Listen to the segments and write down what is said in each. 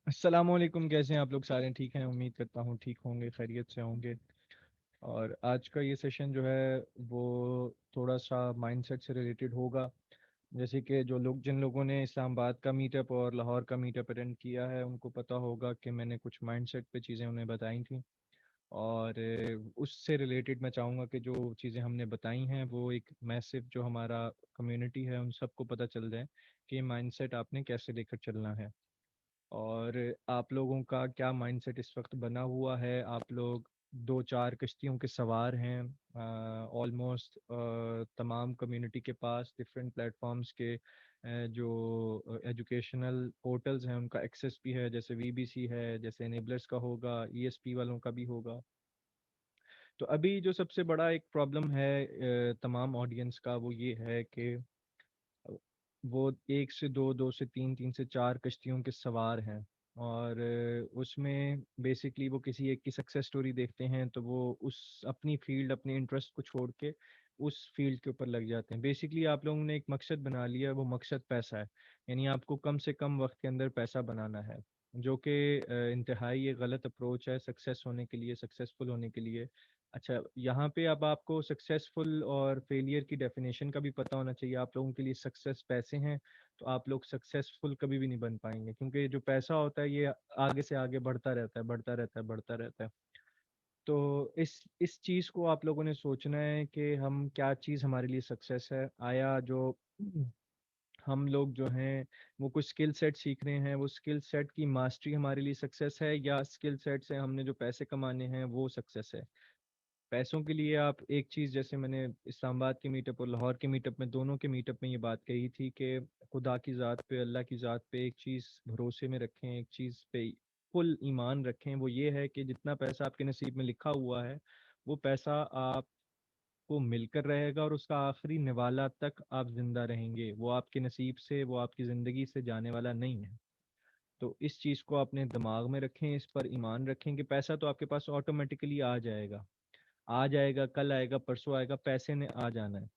अस्सलामुअलैकुम। कैसे हैं आप लोग? सारे ठीक हैं? उम्मीद करता हूँ ठीक होंगे, खैरियत से होंगे। और आज का ये सेशन जो है वो थोड़ा सा माइंडसेट से रिलेटेड होगा। जैसे कि जिन लोगों ने इस्लामाबाद का मीटअप और लाहौर का मीटअप अटेंड किया है उनको पता होगा कि मैंने कुछ माइंडसेट पे चीज़ें उन्हें बताई थी। और उससे रिलेटेड मैं चाहूँगा कि जो चीज़ें हमने बताई हैं वो एक मैसिव जो हमारा कम्युनिटी है उन सबको पता चल जाए कि माइंडसेट आपने कैसे लेकर चलना है। और आप लोगों का क्या माइंडसेट इस वक्त बना हुआ है? आप लोग दो चार कश्तियों के सवार हैं। ऑलमोस्ट तमाम कम्युनिटी के पास डिफरेंट प्लेटफॉर्म्स के जो एजुकेशनल पोर्टल्स हैं उनका एक्सेस भी है, जैसे वीबीसी है, जैसे एनेबलर्स का होगा, ईएसपी वालों का भी होगा। तो अभी जो सबसे बड़ा एक प्रॉब्लम है तमाम ऑडियंस का वो ये है कि वो एक से दो, दो से तीन, तीन से चार कश्तियों के सवार हैं। और उसमें बेसिकली वो किसी एक की सक्सेस स्टोरी देखते हैं तो वो उस अपनी फील्ड, अपने इंटरेस्ट को छोड़ के उस फील्ड के ऊपर लग जाते हैं। बेसिकली आप लोगों ने एक मकसद बना लिया है, वो मकसद पैसा है। यानी आपको कम से कम वक्त के अंदर पैसा बनाना है, जो कि इंतहाई ये गलत अप्रोच है सक्सेस होने के लिए, सक्सेसफुल होने के लिए। अच्छा, यहाँ पे अब आपको सक्सेसफुल और फेलियर की डेफिनेशन का भी पता होना चाहिए। आप लोगों के लिए सक्सेस पैसे हैं तो आप लोग सक्सेसफुल कभी भी नहीं बन पाएंगे, क्योंकि जो पैसा होता है ये आगे से आगे बढ़ता रहता है, बढ़ता रहता है, बढ़ता रहता है। तो इस चीज़ को आप लोगों ने सोचना है कि हम क्या चीज़ हमारे लिए सक्सेस है। आया जो हम लोग जो हैं वो कुछ स्किल सेट सीख रहे हैं, वो स्किल सेट की मास्टरी हमारे लिए सक्सेस है, या स्किल सेट से हमने जो पैसे कमाने हैं वो सक्सेस है? पैसों के लिए आप एक चीज़, जैसे मैंने इस्लामाबाद के मीटअप और लाहौर के मीटअप में, दोनों के मीटअप में ये बात कही थी कि खुदा की ज़ात पे, अल्लाह की ज़ात पे एक चीज़ भरोसे में रखें, एक चीज़ पे फुल ईमान रखें। वो ये है कि जितना पैसा आपके नसीब में लिखा हुआ है वो पैसा आपको मिलकर रहेगा और उसका आखिरी निवाला तक आप जिंदा रहेंगे। वो आपके नसीब से, वो आपकी ज़िंदगी से जाने वाला नहीं है। तो इस चीज़ को अपने दिमाग में रखें, इस पर ईमान रखें कि पैसा तो आपके पास ऑटोमेटिकली आ जाएगा। आ जाएगा, कल आएगा, परसों आएगा, पैसे ने आ जाना है।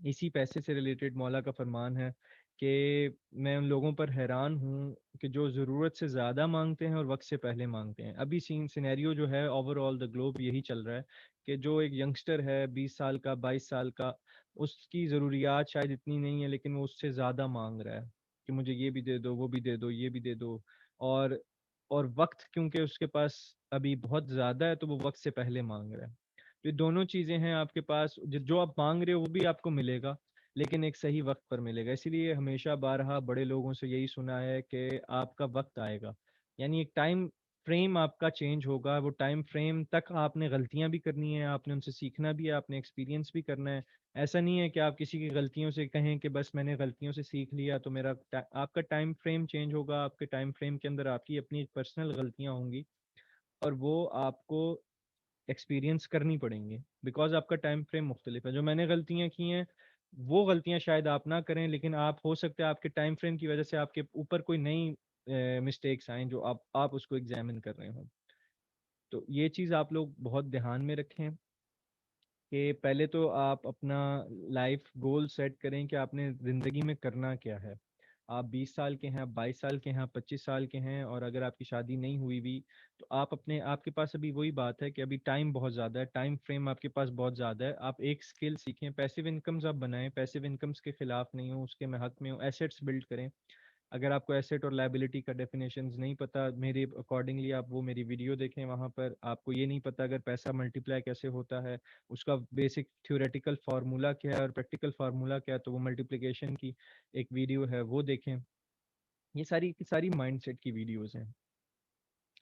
इसी पैसे से रिलेटेड मौला का फरमान है कि मैं उन लोगों पर हैरान हूँ कि जो ज़रूरत से ज़्यादा मांगते हैं और वक्त से पहले मांगते हैं। अभी सीन सिनेरियो जो है ओवरऑल द ग्लोब यही चल रहा है कि जो एक यंगस्टर है 20 साल का, 22 साल का, उसकी ज़रूरियात शायद इतनी नहीं है लेकिन वो उससे ज़्यादा मांग रहा है कि मुझे ये भी दे दो, वो भी दे दो, ये भी दे दो। और और वक्त क्योंकि उसके पास अभी बहुत ज़्यादा है तो वो वक्त से पहले मांग रहा है। तो ये दोनों चीज़ें हैं आपके पास, जो आप मांग रहे हो वो भी आपको मिलेगा, लेकिन एक सही वक्त पर मिलेगा। इसीलिए हमेशा बारहा बड़े लोगों से यही सुना है कि आपका वक्त आएगा, यानी एक टाइम फ्रेम आपका चेंज होगा। वो टाइम फ्रेम तक आपने गलतियां भी करनी है, आपने उनसे सीखना भी है, आपने एक्सपीरियंस भी करना है। ऐसा नहीं है कि आप किसी की गलतियों से कहें कि बस मैंने गलतियों से सीख लिया तो आपका टाइम फ्रेम चेंज होगा। आपके टाइम फ्रेम के अंदर आपकी अपनी पर्सनल गलतियां होंगी और वो आपको एक्सपीरियंस करनी पड़ेंगी, बिकॉज आपका टाइम फ्रेम मुख्तलिफ है। जो मैंने गलतियां की हैं वो गलतियां शायद आप ना करें, लेकिन आप हो सकता है आपके टाइम फ्रेम की वजह से आपके ऊपर कोई नई मिस्टेक्स आए जो आप उसको एग्जामिन कर रहे हो। तो ये चीज़ आप लोग बहुत ध्यान में रखें कि पहले तो आप अपना लाइफ गोल सेट करें कि आपने ज़िंदगी में करना क्या है। आप 20 साल के हैं, आप 22 साल के हैं, आप 25 साल के हैं, और अगर आपकी शादी नहीं हुई भी तो आपके पास अभी वही बात है कि अभी टाइम बहुत ज़्यादा है, टाइम फ्रेम आपके पास बहुत ज़्यादा है। आप एक स्किल सीखें, पैसिव इनकम्स आप बनाएं, पैसिव इनकम्स के खिलाफ नहीं हो, उसके मैं हक में हूँ। एसेट्स बिल्ड करें। अगर आपको एसेट और लायबिलिटी का डेफिनेशंस नहीं पता, मेरे अकॉर्डिंगली आप वो मेरी वीडियो देखें, वहाँ पर आपको ये नहीं पता अगर पैसा मल्टीप्लाई कैसे होता है, उसका बेसिक थ्योरेटिकल फार्मूला क्या है और प्रैक्टिकल फार्मूला क्या है, तो वो मल्टीप्लिकेशन की एक वीडियो है वो देखें। ये सारी की सारी माइंडसेट की वीडियोस हैं।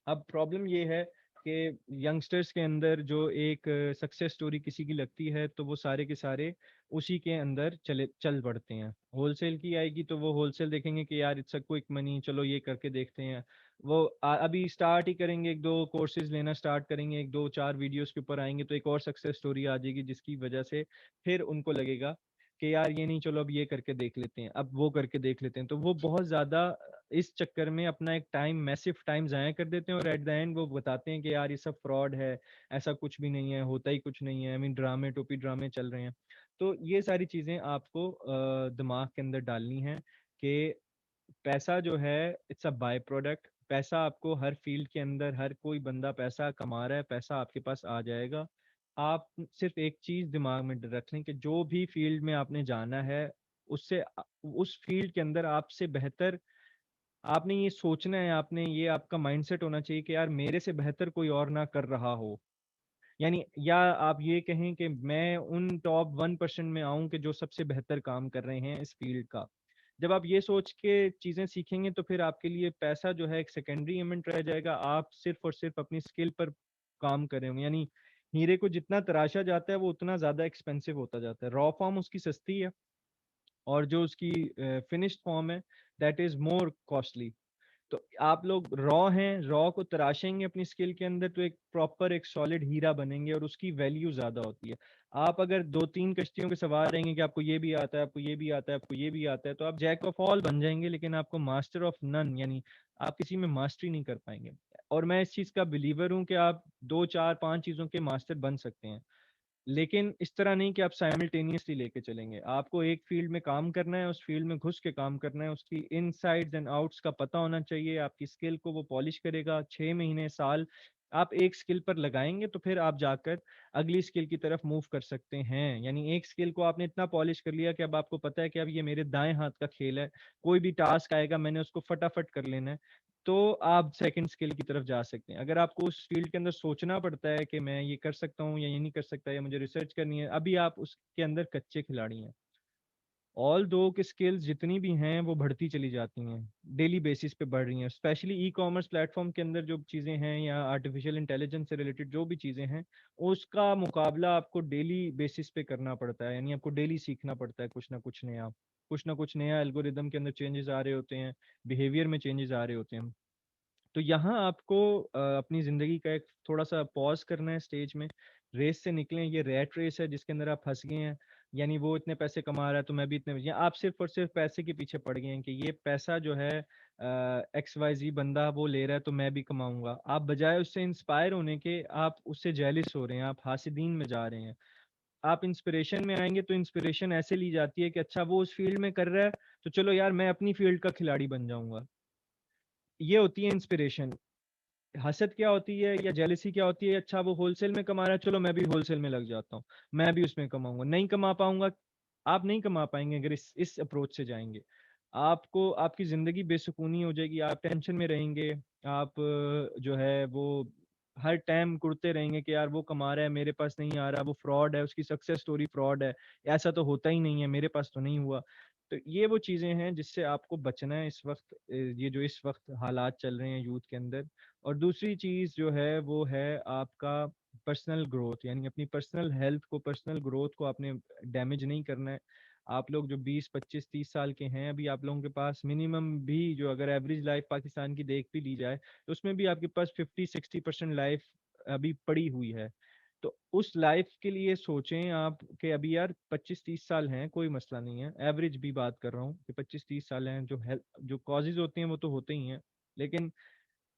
अब प्रॉब्लम ये है कि यंगस्टर्स के अंदर जो एक सक्सेस स्टोरी किसी की लगती है तो वो सारे के सारे उसी के अंदर चल पड़ते हैं। होलसेल की आएगी तो वो होलसेल देखेंगे कि यार इट्स अ क्विक मनी, चलो ये करके देखते हैं। वो अभी स्टार्ट ही करेंगे, एक दो कोर्सेज लेना स्टार्ट करेंगे, एक दो चार वीडियोस के ऊपर आएंगे तो एक और सक्सेस स्टोरी आ जाएगी जिसकी वजह से फिर उनको लगेगा कि यार ये नहीं, चलो अब ये करके देख लेते हैं, अब वो करके देख लेते हैं। तो वो बहुत ज़्यादा इस चक्कर में अपना एक टाइम, मैसिव टाइम ज़ाया कर देते हैं और एट द एंड वो बताते हैं कि यार ये सब फ्रॉड है, ऐसा कुछ भी नहीं है, होता ही कुछ नहीं है, आई मीन ड्रामे टोपी ड्रामे चल रहे हैं। तो ये सारी चीज़ें आपको दिमाग के अंदर डालनी है कि पैसा जो है इट्स अ बाय प्रोडक्ट। पैसा आपको हर फील्ड के अंदर, हर कोई बंदा पैसा कमा रहा है, पैसा आपके पास आ जाएगा। आप सिर्फ एक चीज दिमाग में रख लें कि जो भी फील्ड में आपने जाना है, उससे उस फील्ड के अंदर आपसे बेहतर आपने ये सोचना है, आपने ये आपका माइंडसेट होना चाहिए कि यार मेरे से बेहतर कोई और ना कर रहा हो। यानी या आप ये कहें कि मैं उन टॉप 1% में आऊं कि जो सबसे बेहतर काम कर रहे हैं इस फील्ड का। जब आप ये सोच के चीजें सीखेंगे तो फिर आपके लिए पैसा जो है एक सेकेंडरी एलिमेंट रह जाएगा। आप सिर्फ और सिर्फ अपनी स्किल पर काम कर रहे होंगे। यानी हीरे को जितना तराशा जाता है वो उतना ज्यादा एक्सपेंसिव होता जाता है। रॉ फॉर्म उसकी सस्ती है और जो उसकी फिनिश्ड फॉर्म है दैट इज मोर कॉस्टली। तो आप लोग रॉ हैं, रॉ को तराशेंगे अपनी स्किल के अंदर तो एक प्रॉपर एक सॉलिड हीरा बनेंगे और उसकी वैल्यू ज्यादा होती है। आप अगर 2-3 कश्तियों के सवार रहेंगे कि आपको ये भी आता है, आपको ये भी आता है, आपको ये भी आता है, तो आप जैक ऑफ ऑल बन जाएंगे लेकिन आपको मास्टर ऑफ नन, यानी आप किसी में मास्टरी नहीं कर पाएंगे। और मैं इस चीज का बिलीवर हूँ कि आप 2-4-5 चीजों के मास्टर बन सकते हैं, लेकिन इस तरह नहीं कि आप साइमल्टेनियसली लेके चलेंगे। आपको एक फील्ड में काम करना है, उस फील्ड में घुस के काम करना है, उसकी इनसाइड्स एंड आउट्स का पता होना चाहिए। आपकी स्किल को वो पॉलिश करेगा। 6 महीने साल आप एक स्किल पर लगाएंगे तो फिर आप जाकर अगली स्किल की तरफ मूव कर सकते हैं। यानी एक स्किल को आपने इतना पॉलिश कर लिया कि अब आपको पता है कि अब ये मेरे दाएं हाथ का खेल है, कोई भी टास्क आएगा मैंने उसको फटाफट कर लेना है, तो आप सेकंड स्किल की तरफ जा सकते हैं। अगर आपको उस फील्ड के अंदर सोचना पड़ता है कि मैं ये कर सकता हूँ या ये नहीं कर सकता या मुझे रिसर्च करनी है, अभी आप उसके अंदर कच्चे खिलाड़ी हैं। ऑल दो की स्किल्स जितनी भी हैं वो बढ़ती चली जाती हैं, डेली बेसिस पे बढ़ रही हैं। स्पेशली ई कॉमर्स प्लेटफॉर्म के अंदर जो चीज़ें हैं या आर्टिफिशियल इंटेलिजेंस से रिलेटेड जो भी चीज़ें हैं, उसका मुकाबला आपको डेली बेसिस पे करना पड़ता है। यानी आपको डेली सीखना पड़ता है कुछ ना कुछ नया एल्गोरिदम के अंदर चेंजेस आ रहे होते हैं, बिहेवियर में चेंजेस आ रहे होते हैं। तो यहाँ आपको अपनी जिंदगी का एक थोड़ा सा पॉज करना है स्टेज में, रेस से निकलें। ये रैट रेस है जिसके अंदर आप फंस गए हैं। यानी वो इतने पैसे कमा रहा है तो मैं भी इतने, या आप सिर्फ और सिर्फ पैसे के पीछे पड़ गए हैं कि ये पैसा जो है XYZ बंदा वो ले रहा है तो मैं भी कमाऊंगा। आप बजाय उससे इंस्पायर होने के आप उससे जेलिस हो रहे हैं, आप हासिदीन में जा रहे हैं। आप इंस्पिरेशन में आएंगे तो इंस्पिरेशन ऐसे ली जाती है कि अच्छा वो उस फील्ड में कर रहा है तो चलो यार मैं अपनी फील्ड का खिलाड़ी बन जाऊंगा। ये होती है इंस्पिरेशन। हसद क्या होती है या जेलसी क्या होती है, अच्छा वो होलसेल में कमा रहा है चलो मैं भी होलसेल में लग जाता हूँ, मैं भी उसमें कमाऊंगा। नहीं कमा पाऊंगा, आप नहीं कमा पाएंगे अगर इस अप्रोच से जाएंगे। आपको आपकी जिंदगी बेसुकूनी हो जाएगी, आप टेंशन में रहेंगे। आप जो है वो हर टाइम कुड़ते रहेंगे कि यार वो कमा रहा है मेरे पास नहीं आ रहा, वो फ्रॉड है, उसकी सक्सेस स्टोरी फ्रॉड है, ऐसा तो होता ही नहीं है, मेरे पास तो नहीं हुआ। तो ये वो चीजें हैं जिससे आपको बचना है इस वक्त, ये जो इस वक्त हालात चल रहे हैं यूथ के अंदर। और दूसरी चीज जो है वो है आपका पर्सनल ग्रोथ, यानी अपनी पर्सनल हेल्थ को, पर्सनल ग्रोथ को आपने डैमेज नहीं करना है। आप लोग जो 20-25-30 साल के हैं, अभी आप लोगों के पास मिनिमम भी, जो अगर एवरेज लाइफ पाकिस्तान की देख भी ली जाए तो उसमें भी आपके पास 50-60% लाइफ अभी पड़ी हुई है। तो उस लाइफ के लिए सोचें आप कि अभी यार 25-30 साल हैं, कोई मसला नहीं है, एवरेज भी बात कर रहा हूँ कि 25-30 साल हैं। जो हेल्थ जो कॉजेज होते हैं वो तो होते ही हैं, लेकिन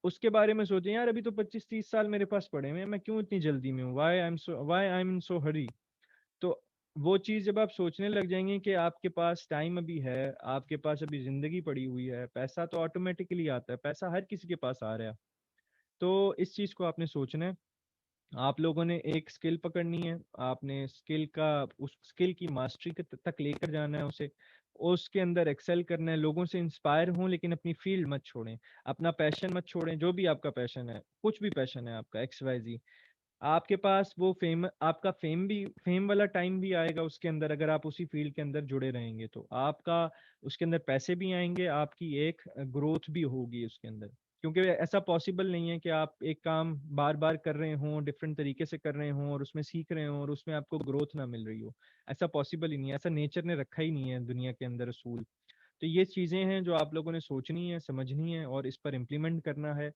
उसके बारे में सोचें यार अभी तो 25-30 साल मेरे पास पड़े हुए हैं, मैं क्यों इतनी जल्दी में हूँ, वाई आई एम इन सो हरी। तो वो चीज जब आप सोचने लग जाएंगे कि आपके पास टाइम अभी है, आपके पास अभी जिंदगी पड़ी हुई है, पैसा तो ऑटोमेटिकली आता है, पैसा हर किसी के पास आ रहा है। तो इस चीज को आपने सोचना है। आप लोगों ने एक स्किल पकड़नी है, आपने स्किल का, उस स्किल की मास्टरी तक लेकर जाना है उसे, उसके अंदर एक्सेल करना है। लोगों से इंस्पायर हों लेकिन अपनी फील्ड मत छोड़ें, अपना पैशन मत छोड़ें। जो भी आपका पैशन है, कुछ भी पैशन है आपका XYZ, आपके पास वो फेम, आपका फेम वाला टाइम भी आएगा उसके अंदर, अगर आप उसी फील्ड के अंदर जुड़े रहेंगे तो आपका उसके अंदर पैसे भी आएंगे, आपकी एक ग्रोथ भी होगी उसके अंदर। क्योंकि ऐसा पॉसिबल नहीं है कि आप एक काम बार बार कर रहे हों, डिफरेंट तरीके से कर रहे हों और उसमें सीख रहे हों और उसमें आपको ग्रोथ ना मिल रही हो। ऐसा पॉसिबल ही नहीं है, ऐसा नेचर ने रखा ही नहीं है दुनिया के अंदर असूल। तो ये चीज़ें हैं जो आप लोगों ने सोचनी है, समझनी है और इस पर इम्प्लीमेंट करना है।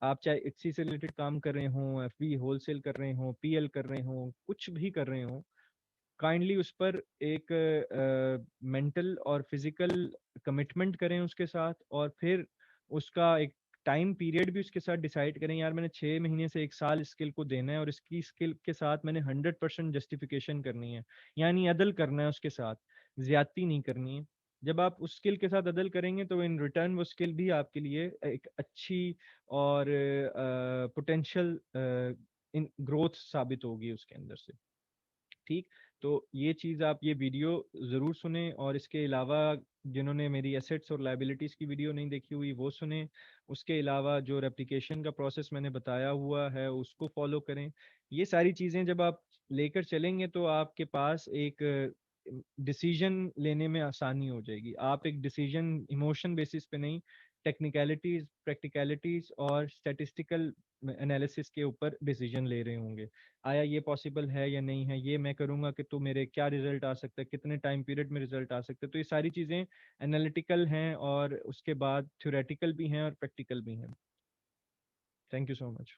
आप चाहे इसी से रिलेटेड काम कर रहे हों, FB होलसेल कर रहे हों, PL कर रहे हों, कुछ भी कर रहे हों, काइंडली उस पर एक मेंटल और फिजिकल कमिटमेंट करें उसके साथ। और फिर उसका एक टाइम पीरियड भी उसके साथ डिसाइड करें, यार मैंने 6 महीने से एक साल स्किल को देना है और इसकी स्किल के साथ मैंने 100% जस्टिफिकेशन करनी है, यानी अदल करना है उसके साथ, ज्यादती नहीं करनी है। जब आप उस स्किल के साथ अदल करेंगे तो इन रिटर्न वो स्किल भी आपके लिए एक अच्छी और पोटेंशियल इन ग्रोथ साबित होगी उसके अंदर से। ठीक। तो ये चीज़ आप ये वीडियो ज़रूर सुने, और इसके अलावा जिन्होंने मेरी एसेट्स और लाइबिलिटीज़ की वीडियो नहीं देखी हुई वो सुने। उसके अलावा जो रेप्लिकेशन का प्रोसेस मैंने बताया हुआ है उसको फॉलो करें। ये सारी चीज़ें जब आप लेकर चलेंगे तो आपके पास एक डिसीजन लेने में आसानी हो जाएगी। आप एक डिसीजन इमोशन बेसिस पे नहीं, टेक्निकलिटीज, प्रैक्टिकलिटीज और स्टैटिस्टिकल एनालिसिस के ऊपर डिसीजन ले रहे होंगे। आया ये पॉसिबल है या नहीं है, ये मैं करूंगा कि तो मेरे क्या रिजल्ट आ सकता है, कितने टाइम पीरियड में रिजल्ट आ सकता है। तो ये सारी चीज़ें एनालिटिकल हैं और उसके बाद थ्योरेटिकल भी हैं और प्रैक्टिकल भी हैं। Thank you so much.